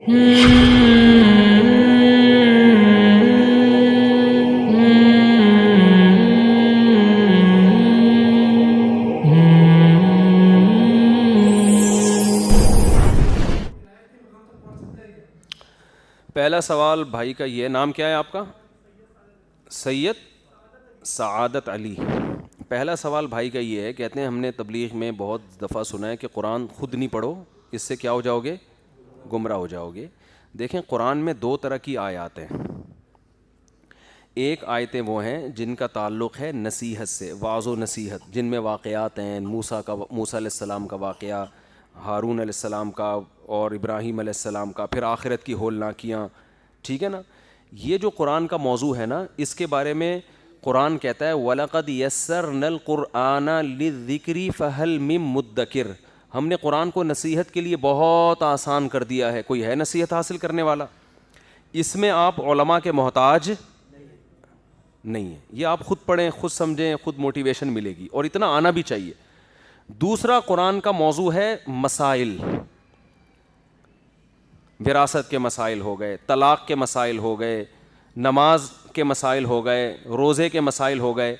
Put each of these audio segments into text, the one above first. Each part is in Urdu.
پہلا سوال بھائی کا یہ، نام کیا ہے آپ کا؟ سید سعادت علی۔ پہلا سوال بھائی کا یہ ہے، کہتے ہیں ہم نے تبلیغ میں بہت دفعہ سنا ہے کہ قرآن خود نہیں پڑھو، اس سے کیا ہو جاؤ گے؟ گمراہ ہو جاؤ گے۔ دیکھیں قرآن میں دو طرح کی آیات ہیں۔ ایک آیتیں وہ ہیں جن کا تعلق ہے نصیحت سے، واعظ و نصیحت، جن میں واقعات ہیں، موسیٰ علیہ السلام کا واقعہ، ہارون علیہ السلام کا اور ابراہیم علیہ السلام کا، پھر آخرت کی ہولناکیاں، ٹھیک ہے نا۔ یہ جو قرآن کا موضوع ہے نا، اس کے بارے میں قرآن کہتا ہے وَلَقَدْ يَسَّرْنَا الْقُرْآنَ لِلذِّكْرِ فَهَلْ مِن مُدَّكِرٍ، ہم نے قرآن کو نصیحت کے لیے بہت آسان کر دیا ہے، کوئی ہے نصیحت حاصل کرنے والا؟ اس میں آپ علماء کے محتاج نہیں ہے، یہ آپ خود پڑھیں، خود سمجھیں، خود موٹیویشن ملے گی، اور اتنا آنا بھی چاہیے۔ دوسرا قرآن کا موضوع ہے مسائل، وراثت کے مسائل ہو گئے، طلاق کے مسائل ہو گئے، نماز کے مسائل ہو گئے، روزے کے مسائل ہو گئے۔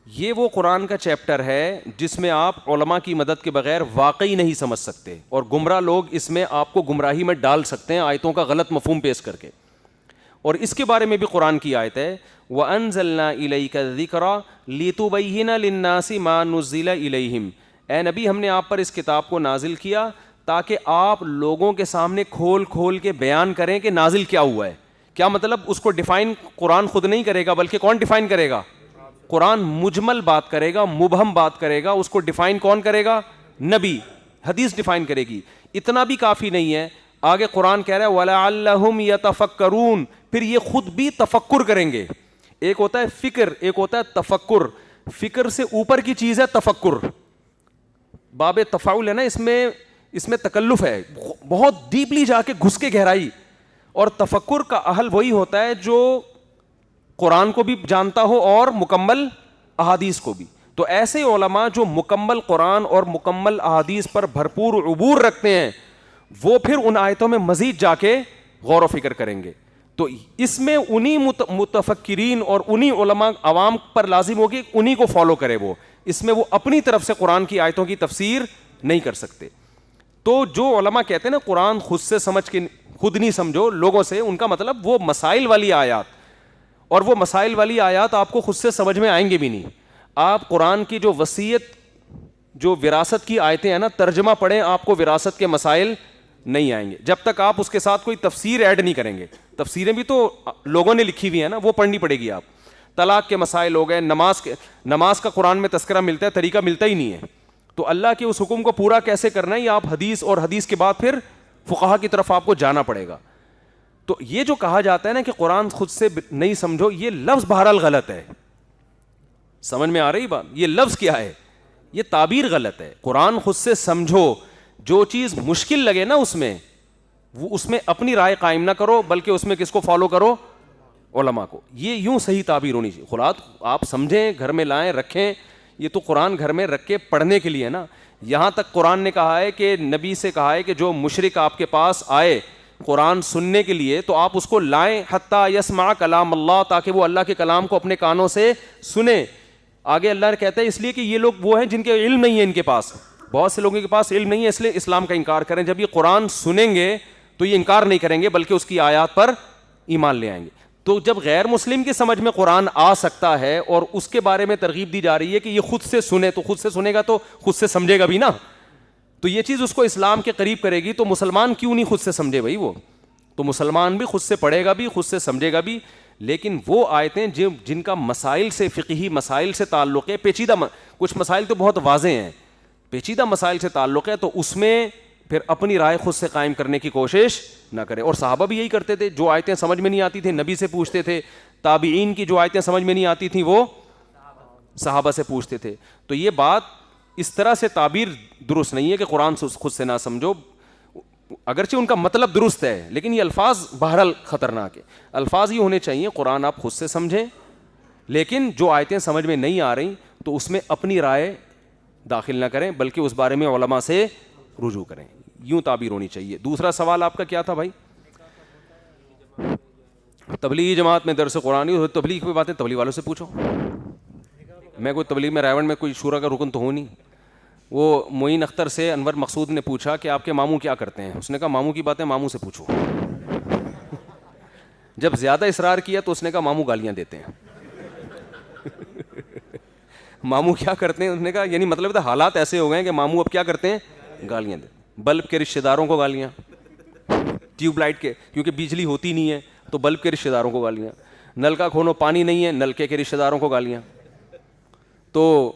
یہ وہ قرآن کا چیپٹر ہے جس میں آپ علماء کی مدد کے بغیر واقعی نہیں سمجھ سکتے، اور گمراہ لوگ اس میں آپ کو گمراہی میں ڈال سکتے ہیں آیتوں کا غلط مفہوم پیش کر کے۔ اور اس کے بارے میں بھی قرآن کی آیت ہے وَأَنزَلْنَا إِلَيْكَ الذِّكْرَ لِتُبَيِّنَ لِلنَّاسِ مَا نُزِّلَ إِلَيْهِمْ، اے نبی ہم نے آپ پر اس کتاب کو نازل کیا تاکہ آپ لوگوں کے سامنے کھول کھول کے بیان کریں کہ نازل کیا ہوا ہے۔ کیا مطلب؟ اس کو ڈیفائن قرآن خود نہیں کرے گا، بلکہ کون ڈیفائن کرے گا؟ قرآن مجمل بات کرے گا، مبہم بات کرے گا، اس کو ڈیفائن کون کرے گا؟ نبی، حدیث ڈیفائن کرے گی۔ اتنا بھی کافی نہیں ہے، آگے قرآن کہہ رہا ہے وَلَعَلَّهُمْ يَتَفَكَّرُونَ، پھر یہ خود بھی تفکر کریں گے۔ ایک ہوتا ہے فکر، ایک ہوتا ہے تفکر۔ فکر سے اوپر کی چیز ہے تفکر، باب تفاعل ہے نا، اس میں تکلف ہے، بہت ڈیپلی جا کے گھس کے گہرائی۔ اور تفکر کا اہل وہی ہوتا ہے جو قرآن کو بھی جانتا ہو اور مکمل احادیث کو بھی۔ تو ایسے علماء جو مکمل قرآن اور مکمل احادیث پر بھرپور عبور رکھتے ہیں، وہ پھر ان آیتوں میں مزید جا کے غور و فکر کریں گے۔ تو اس میں انہی متفکرین اور انہی علماء عوام پر لازم ہوگی انہی کو فالو کرے وہ، اس میں وہ اپنی طرف سے قرآن کی آیتوں کی تفسیر نہیں کر سکتے۔ تو جو علماء کہتے ہیں نا قرآن خود سے سمجھ کے خود نہیں سمجھو لوگوں سے، ان کا مطلب وہ مسائل والی آیات، اور وہ مسائل والی آیات آپ کو خود سے سمجھ میں آئیں گے بھی نہیں۔ آپ قرآن کی جو وصیت، جو وراثت کی آیتیں ہیں نا، ترجمہ پڑھیں، آپ کو وراثت کے مسائل نہیں آئیں گے جب تک آپ اس کے ساتھ کوئی تفسیر ایڈ نہیں کریں گے۔ تفسیریں بھی تو لوگوں نے لکھی ہوئی ہیں نا، وہ پڑھنی پڑے گی آپ۔ طلاق کے مسائل ہو گئے، نماز کا قرآن میں تذکرہ ملتا ہے، طریقہ ملتا ہی نہیں ہے۔ تو اللہ کے اس حکم کو پورا کیسے کرنا ہے، یہ آپ حدیث اور حدیث کے بعد پھر فقہا کی طرف آپ کو جانا پڑے گا۔ تو یہ جو کہا جاتا ہے نا کہ قرآن خود سے نہیں سمجھو، یہ لفظ بہرحال غلط ہے۔ سمجھ میں آ رہی بات؟ یہ لفظ کیا ہے؟ یہ تعبیر غلط ہے۔ قرآن خود سے سمجھو، جو چیز مشکل لگے نا اس میں، وہ اس میں اپنی رائے قائم نہ کرو، بلکہ اس میں کس کو فالو کرو؟ علماء کو۔ یہ یوں صحیح تعبیر ہونی چاہیے۔ خلاص آپ سمجھیں، گھر میں لائیں، رکھیں، یہ تو قرآن گھر میں رکھ کے پڑھنے کے لیے نا۔ یہاں تک قرآن نے کہا ہے کہ نبی سے کہا ہے کہ جو مشرک آپ کے پاس آئے قرآن سننے کے لیے تو آپ اس کو لائیں حتیٰ یسمع کلام اللہ، تاکہ وہ اللہ کے کلام کو اپنے کانوں سے سنیں۔ آگے اللہ نے کہتا ہے اس لیے کہ یہ لوگ وہ ہیں جن کے علم نہیں ہے، ان کے پاس بہت سے لوگوں کے پاس علم نہیں ہے، اس لیے اسلام کا انکار کریں۔ جب یہ قرآن سنیں گے تو یہ انکار نہیں کریں گے، بلکہ اس کی آیات پر ایمان لے آئیں گے۔ تو جب غیر مسلم کی سمجھ میں قرآن آ سکتا ہے اور اس کے بارے میں ترغیب دی جا رہی ہے کہ یہ خود سے سنے، تو خود سے سنے گا تو خود سے سمجھے گا بھی نا، تو یہ چیز اس کو اسلام کے قریب کرے گی۔ تو مسلمان کیوں نہیں خود سے سمجھے بھائی؟ وہ تو مسلمان بھی خود سے پڑھے گا بھی، خود سے سمجھے گا بھی۔ لیکن وہ آیتیں جن کا مسائل سے، فقہی مسائل سے تعلق ہے، پیچیدہ کچھ مسائل تو بہت واضح ہیں، پیچیدہ مسائل سے تعلق ہے، تو اس میں پھر اپنی رائے خود سے قائم کرنے کی کوشش نہ کرے۔ اور صحابہ بھی یہی کرتے تھے، جو آیتیں سمجھ میں نہیں آتی تھیں نبی سے پوچھتے تھے، تابعین کی جو آیتیں سمجھ میں نہیں آتی تھیں وہ صحابہ سے پوچھتے تھے۔ تو یہ بات اس طرح سے تعبیر درست نہیں ہے کہ قرآن خود سے نہ سمجھو، اگرچہ ان کا مطلب درست ہے، لیکن یہ الفاظ بہرحال خطرناک ہے۔ الفاظ یہ ہونے چاہیے قرآن آپ خود سے سمجھیں، لیکن جو آیتیں سمجھ میں نہیں آ رہی تو اس میں اپنی رائے داخل نہ کریں، بلکہ اس بارے میں علماء سے رجوع کریں۔ یوں تعبیر ہونی چاہیے۔ دوسرا سوال آپ کا کیا تھا بھائی؟ تبلیغی جماعت میں درس قرآن ہو، تبلیغ کی باتیں تبلیغ والوں سے پوچھو. میں کوئی تبلیغ میں رائے میں کوئی شورا کا رکن تو ہوں نہیں. وہ معین اختر سے انور مقصود نے پوچھا کہ آپ کے ماموں کیا کرتے ہیں؟ اس نے کہا ماموں کی باتیں ماموں سے پوچھو. جب زیادہ اصرار کیا تو اس نے کہا ماموں گالیاں دیتے ہیں. ماموں کیا کرتے ہیں؟ اس نے کہا یعنی مطلب تھا حالات ایسے ہو گئے کہ ماموں اب کیا کرتے ہیں؟ گالیاں دیتے. بلب کے رشتہ داروں کو گالیاں, ٹیوب لائٹ کے, کیونکہ بجلی ہوتی نہیں ہے تو بلب کے رشتہ داروں کو گالیاں. نل کا کھولو پانی نہیں ہے, نلکے کے رشتہ داروں کو گالیاں. تو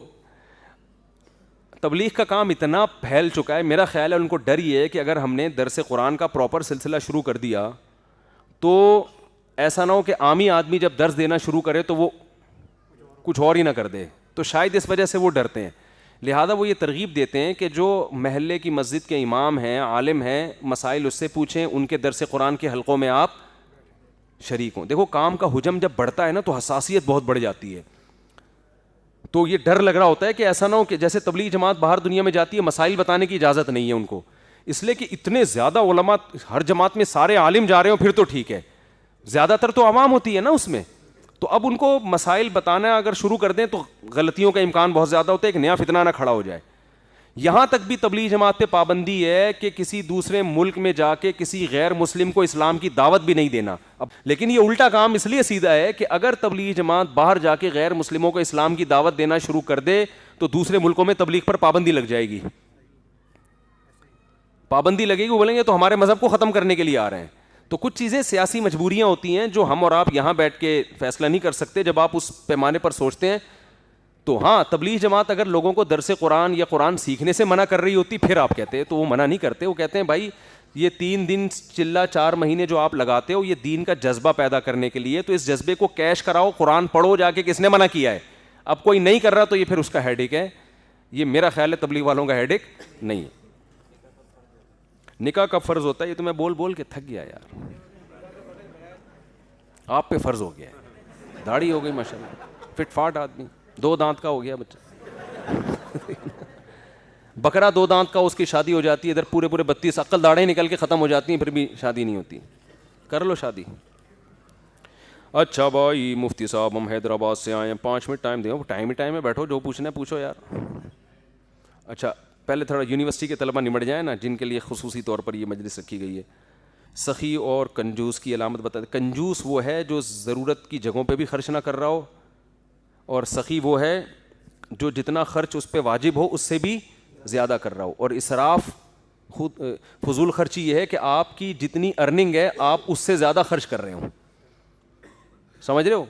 تبلیغ کا کام اتنا پھیل چکا ہے, میرا خیال ہے ان کو ڈر یہ ہے کہ اگر ہم نے درس قرآن کا پراپر سلسلہ شروع کر دیا تو ایسا نہ ہو کہ عامی آدمی جب درس دینا شروع کرے تو وہ کچھ اور ہی نہ کر دے. تو شاید اس وجہ سے وہ ڈرتے ہیں. لہٰذا وہ یہ ترغیب دیتے ہیں کہ جو محلے کی مسجد کے امام ہیں, عالم ہیں, مسائل اس سے پوچھیں, ان کے درس قرآن کے حلقوں میں آپ شریک ہوں. دیکھو کام کا حجم جب بڑھتا ہے نا تو حساسیت بہت بڑھ جاتی ہے. تو یہ ڈر لگ رہا ہوتا ہے کہ ایسا نہ ہو کہ جیسے تبلیغ جماعت باہر دنیا میں جاتی ہے, مسائل بتانے کی اجازت نہیں ہے ان کو, اس لیے کہ اتنے زیادہ علماء ہر جماعت میں سارے عالم جا رہے ہوں پھر تو ٹھیک ہے, زیادہ تر تو عوام ہوتی ہے نا اس میں. تو اب ان کو مسائل بتانا اگر شروع کر دیں تو غلطیوں کا امکان بہت زیادہ ہوتا ہے, ایک نیا فتنہ نہ کھڑا ہو جائے. یہاں تک بھی تبلیغ جماعت پہ پابندی ہے کہ کسی دوسرے ملک میں جا کے کسی غیر مسلم کو اسلام کی دعوت بھی نہیں دینا. اب لیکن یہ الٹا کام اس لیے سیدھا ہے کہ اگر تبلیغ جماعت باہر جا کے غیر مسلموں کو اسلام کی دعوت دینا شروع کر دے تو دوسرے ملکوں میں تبلیغ پر پابندی لگ جائے گی. پابندی لگے گی, وہ بولیں گے تو ہمارے مذہب کو ختم کرنے کے لیے آ رہے ہیں. تو کچھ چیزیں سیاسی مجبوریاں ہوتی ہیں جو ہم اور آپ یہاں بیٹھ کے فیصلہ نہیں کر سکتے. جب آپ اس پیمانے پر سوچتے ہیں تو ہاں, تبلیغ جماعت اگر لوگوں کو درس قرآن یا قرآن سیکھنے سے منع کر رہی ہوتی پھر آپ کہتے ہیں, تو وہ منع نہیں کرتے. وہ کہتے ہیں بھائی یہ 3 دن چلا 4 مہینے جو آپ لگاتے ہو یہ دین کا جذبہ پیدا کرنے کے لیے, تو اس جذبے کو کیش کراؤ, قرآن پڑھو جا کے, کس نے منع کیا ہے؟ اب کوئی نہیں کر رہا تو یہ پھر اس کا ہیڈ ایک ہے. یہ میرا خیال ہے تبلیغ والوں کا ہیڈ ایک نہیں ہے. نکاح کب فرض ہوتا ہے؟ یہ تو میں بول بول کے تھک گیا یار. آپ پہ فرض ہو گیا ہے, داڑھی ہو گئی ماشاءاللہ, فٹ فاٹ آدمی, 2 دانت کا ہو گیا بچہ. بکرا 2 دانت کا, اس کی شادی ہو جاتی ہے, ادھر پورے 32 عقل داڑھیں نکل کے ختم ہو جاتی ہیں, پھر بھی شادی نہیں ہوتی. کر لو شادی. اچھا بھائی مفتی صاحب ہم حیدرآباد سے آئے ہیں, 5 منٹ ٹائم دیں. ٹائم ہی ٹائم ہے, بیٹھو جو پوچھنا ہے پوچھو یار. اچھا پہلے تھوڑا یونیورسٹی کے طلبہ نمٹ جائیں نا, جن کے لیے خصوصی طور پر یہ مجلس رکھی گئی ہے. سخی اور کنجوس کی علامت بتا دیں. کنجوس وہ ہے جو ضرورت کی جگہوں پہ بھی خرچ نہ کر رہا ہو, اور سخی وہ ہے جو جتنا خرچ اس پہ واجب ہو اس سے بھی زیادہ کر رہا ہو. اور اسراف خود فضول خرچی یہ ہے کہ آپ کی جتنی ارننگ ہے آپ اس سے زیادہ خرچ کر رہے ہو. سمجھ رہے ہو؟